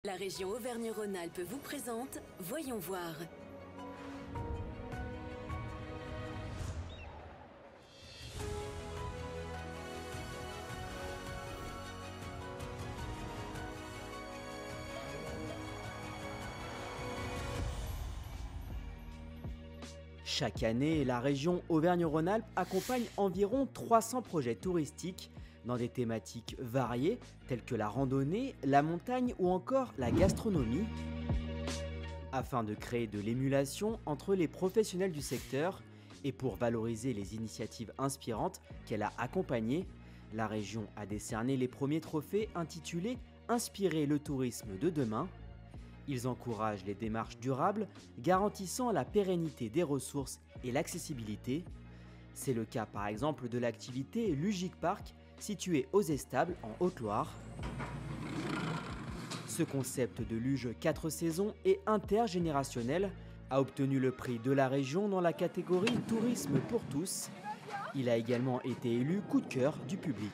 La région Auvergne-Rhône-Alpes vous présente Voyons voir. Chaque année, la région Auvergne-Rhône-Alpes accompagne environ 300 projets touristiques dans des thématiques variées telles que la randonnée, la montagne ou encore la gastronomie, afin de créer de l'émulation entre les professionnels du secteur et pour valoriser les initiatives inspirantes qu'elle a accompagnées. La région a décerné les premiers trophées intitulés « Inspirer le tourisme de demain ». Ils encouragent les démarches durables, garantissant la pérennité des ressources et l'accessibilité. C'est le cas par exemple de l'activité Lugic Park, située aux Estables en Haute-Loire. Ce concept de luge 4 saisons et intergénérationnel a obtenu le prix de la région dans la catégorie Tourisme pour tous. Il a également été élu coup de cœur du public.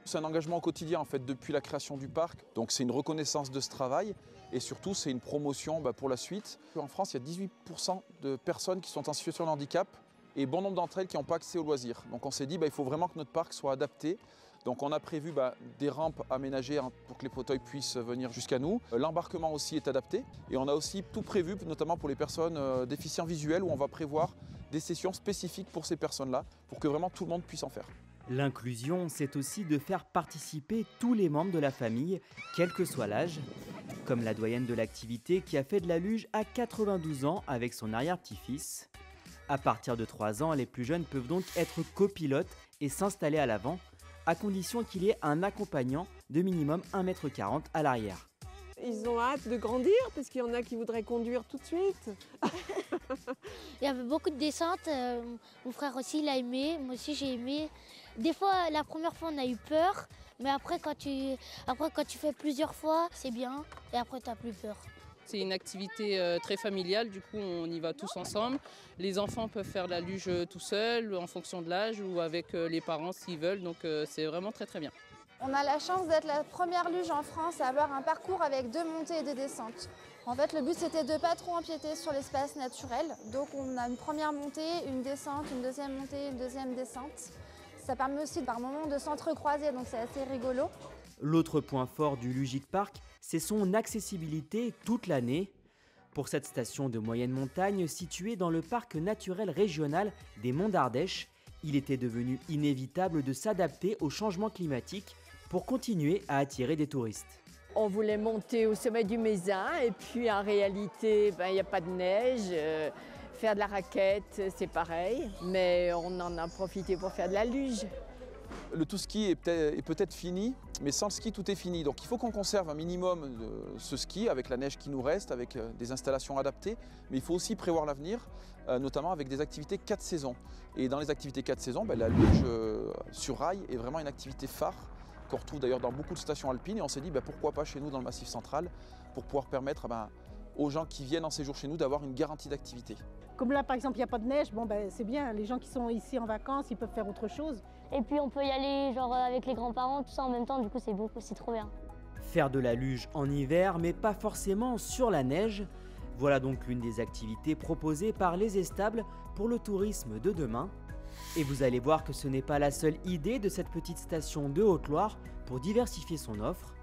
C'est un engagement au quotidien en fait depuis la création du parc, donc c'est une reconnaissance de ce travail et surtout c'est une promotion pour la suite. En France, il y a 18% de personnes qui sont en situation de handicap et bon nombre d'entre elles qui n'ont pas accès aux loisirs. Donc on s'est dit il faut vraiment que notre parc soit adapté. Donc on a prévu des rampes aménagées pour que les fauteuils puissent venir jusqu'à nous. L'embarquement aussi est adapté et on a aussi tout prévu notamment pour les personnes déficients visuels où on va prévoir des sessions spécifiques pour ces personnes-là pour que vraiment tout le monde puisse en faire. L'inclusion, c'est aussi de faire participer tous les membres de la famille, quel que soit l'âge, comme la doyenne de l'activité qui a fait de la luge à 92 ans avec son arrière-petit-fils. À partir de 3 ans, les plus jeunes peuvent donc être copilotes et s'installer à l'avant, à condition qu'il y ait un accompagnant de minimum 1,40 m à l'arrière. Ils ont hâte de grandir parce qu'il y en a qui voudraient conduire tout de suite. Il y avait beaucoup de descentes, mon frère aussi il a aimé, moi aussi j'ai aimé. Des fois, la première fois on a eu peur, mais après quand tu fais plusieurs fois, c'est bien et après tu n'as plus peur. C'est une activité très familiale, du coup on y va tous ensemble. Les enfants peuvent faire la luge tout seuls en fonction de l'âge ou avec les parents s'ils veulent, donc c'est vraiment très très bien. On a la chance d'être la première luge en France à avoir un parcours avec 2 montées et 2 descentes. En fait, le but c'était de ne pas trop empiéter sur l'espace naturel. Donc on a une première montée, une descente, une deuxième montée, une deuxième descente. Ça permet aussi par moments de s'entrecroiser, donc c'est assez rigolo. L'autre point fort du Lugic Park, c'est son accessibilité toute l'année. Pour cette station de moyenne montagne située dans le parc naturel régional des Monts d'Ardèche, il était devenu inévitable de s'adapter au changement climatique pour continuer à attirer des touristes. On voulait monter au sommet du Mézin et puis en réalité, il n'y a pas de neige. Faire de la raquette, c'est pareil, mais on en a profité pour faire de la luge. Le tout ski est peut-être fini, mais sans le ski, tout est fini. Donc il faut qu'on conserve un minimum de ce ski avec la neige qui nous reste, avec des installations adaptées. Mais il faut aussi prévoir l'avenir, notamment avec des activités 4 saisons. Et dans les activités 4 saisons, la luge sur rail est vraiment une activité phare qu'on retrouve d'ailleurs dans beaucoup de stations alpines. Et on s'est dit pourquoi pas chez nous dans le Massif central, pour pouvoir permettre aux gens qui viennent en séjour chez nous d'avoir une garantie d'activité. Comme là par exemple il n'y a pas de neige, c'est bien, les gens qui sont ici en vacances, ils peuvent faire autre chose. Et puis on peut y aller avec les grands-parents, tout ça en même temps, du coup c'est trop bien. Faire de la luge en hiver, mais pas forcément sur la neige, voilà donc l'une des activités proposées par les Estables pour le tourisme de demain. Et vous allez voir que ce n'est pas la seule idée de cette petite station de Haute-Loire pour diversifier son offre.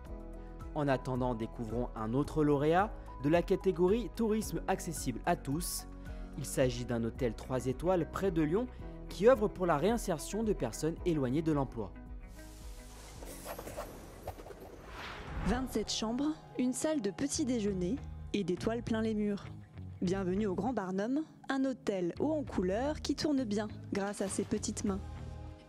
En attendant, découvrons un autre lauréat de la catégorie Tourisme accessible à tous. Il s'agit d'un hôtel 3 étoiles près de Lyon qui œuvre pour la réinsertion de personnes éloignées de l'emploi. 27 chambres, une salle de petit déjeuner et des toiles plein les murs. Bienvenue au Grand Barnum, un hôtel haut en couleur qui tourne bien grâce à ses petites mains.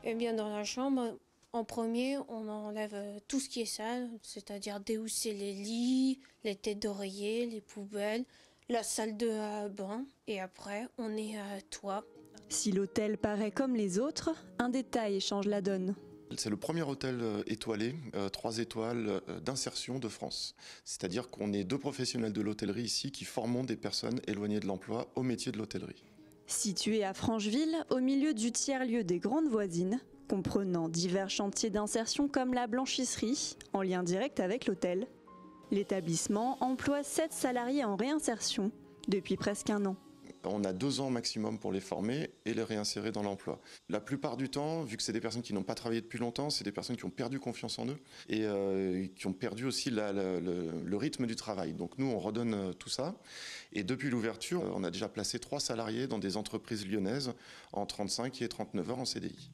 Eh bien dans la chambre, en premier, on enlève tout ce qui est sale, c'est-à-dire déhousser les lits, les têtes d'oreiller, les poubelles, la salle de bain et après on est à toit. Si l'hôtel paraît comme les autres, un détail change la donne. C'est le premier hôtel étoilé, 3 étoiles d'insertion de France. C'est-à-dire qu'on est 2 professionnels de l'hôtellerie ici qui formons des personnes éloignées de l'emploi au métier de l'hôtellerie. Situé à Francheville, au milieu du tiers-lieu des Grandes Voisines, comprenant divers chantiers d'insertion comme la blanchisserie, en lien direct avec l'hôtel. L'établissement emploie 7 salariés en réinsertion depuis presque 1 an. On a 2 ans maximum pour les former et les réinsérer dans l'emploi. La plupart du temps, vu que c'est des personnes qui n'ont pas travaillé depuis longtemps, c'est des personnes qui ont perdu confiance en eux et qui ont perdu aussi le rythme du travail. Donc nous, on redonne tout ça. Et depuis l'ouverture, on a déjà placé 3 salariés dans des entreprises lyonnaises en 35 et 39 heures en CDI.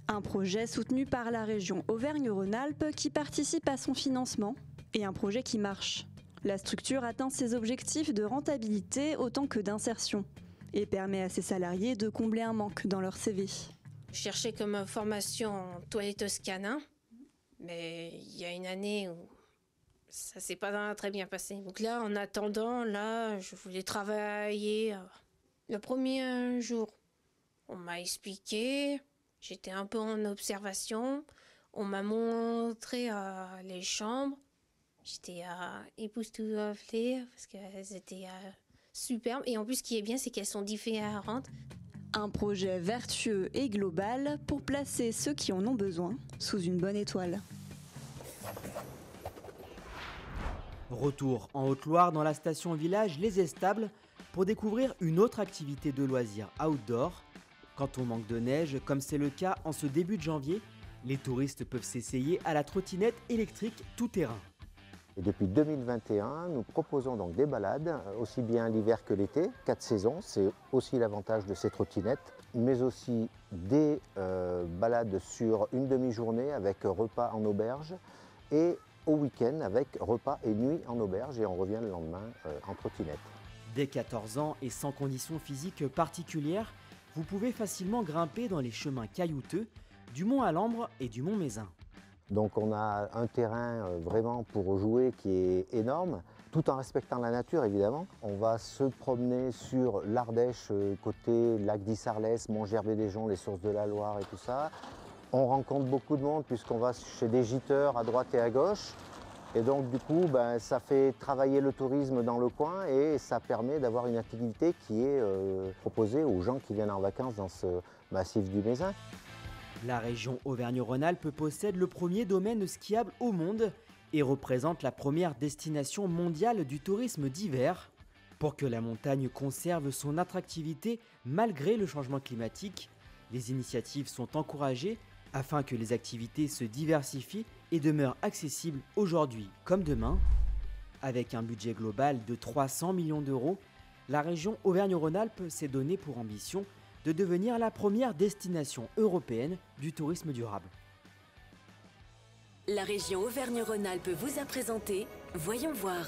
Un projet soutenu par la région Auvergne-Rhône-Alpes qui participe à son financement et un projet qui marche. La structure atteint ses objectifs de rentabilité autant que d'insertion et permet à ses salariés de combler un manque dans leur CV. Je cherchais comme formation en toiletteuse canin, mais il y a une année où ça s'est pas très bien passé. Donc là, en attendant, je voulais travailler. Le premier jour, on m'a expliqué, j'étais un peu en observation, on m'a montré les chambres. J'étais époustouflée parce qu'elles étaient superbes. Et en plus, ce qui est bien, c'est qu'elles sont différentes. Un projet vertueux et global pour placer ceux qui en ont besoin sous une bonne étoile. Retour en Haute-Loire dans la station-village Les Estables pour découvrir une autre activité de loisirs outdoor. Quand on manque de neige, comme c'est le cas en ce début de janvier, les touristes peuvent s'essayer à la trottinette électrique tout-terrain. Et depuis 2021, nous proposons donc des balades, aussi bien l'hiver que l'été, 4 saisons. C'est aussi l'avantage de ces trottinettes, mais aussi des balades sur une demi-journée avec repas en auberge et au week-end avec repas et nuit en auberge et on revient le lendemain en trottinette. Dès 14 ans et sans conditions physiques particulières, vous pouvez facilement grimper dans les chemins caillouteux du Mont Alambre et du Mont Mézin. Donc on a un terrain vraiment pour jouer qui est énorme, tout en respectant la nature évidemment. On va se promener sur l'Ardèche, côté lac d'Issarlès, Montgerbet-des-Joncs, les sources de la Loire et tout ça. On rencontre beaucoup de monde puisqu'on va chez des gîteurs à droite et à gauche. Et donc du coup, ça fait travailler le tourisme dans le coin et ça permet d'avoir une activité qui est proposée aux gens qui viennent en vacances dans ce massif du Mézin. La région Auvergne-Rhône-Alpes possède le premier domaine skiable au monde et représente la première destination mondiale du tourisme d'hiver. Pour que la montagne conserve son attractivité malgré le changement climatique, les initiatives sont encouragées afin que les activités se diversifient et demeurent accessibles aujourd'hui comme demain. Avec un budget global de 300 millions d'euros, la région Auvergne-Rhône-Alpes s'est donné pour ambition de devenir la première destination européenne du tourisme durable. La région Auvergne-Rhône-Alpes vous a présenté Voyons voir.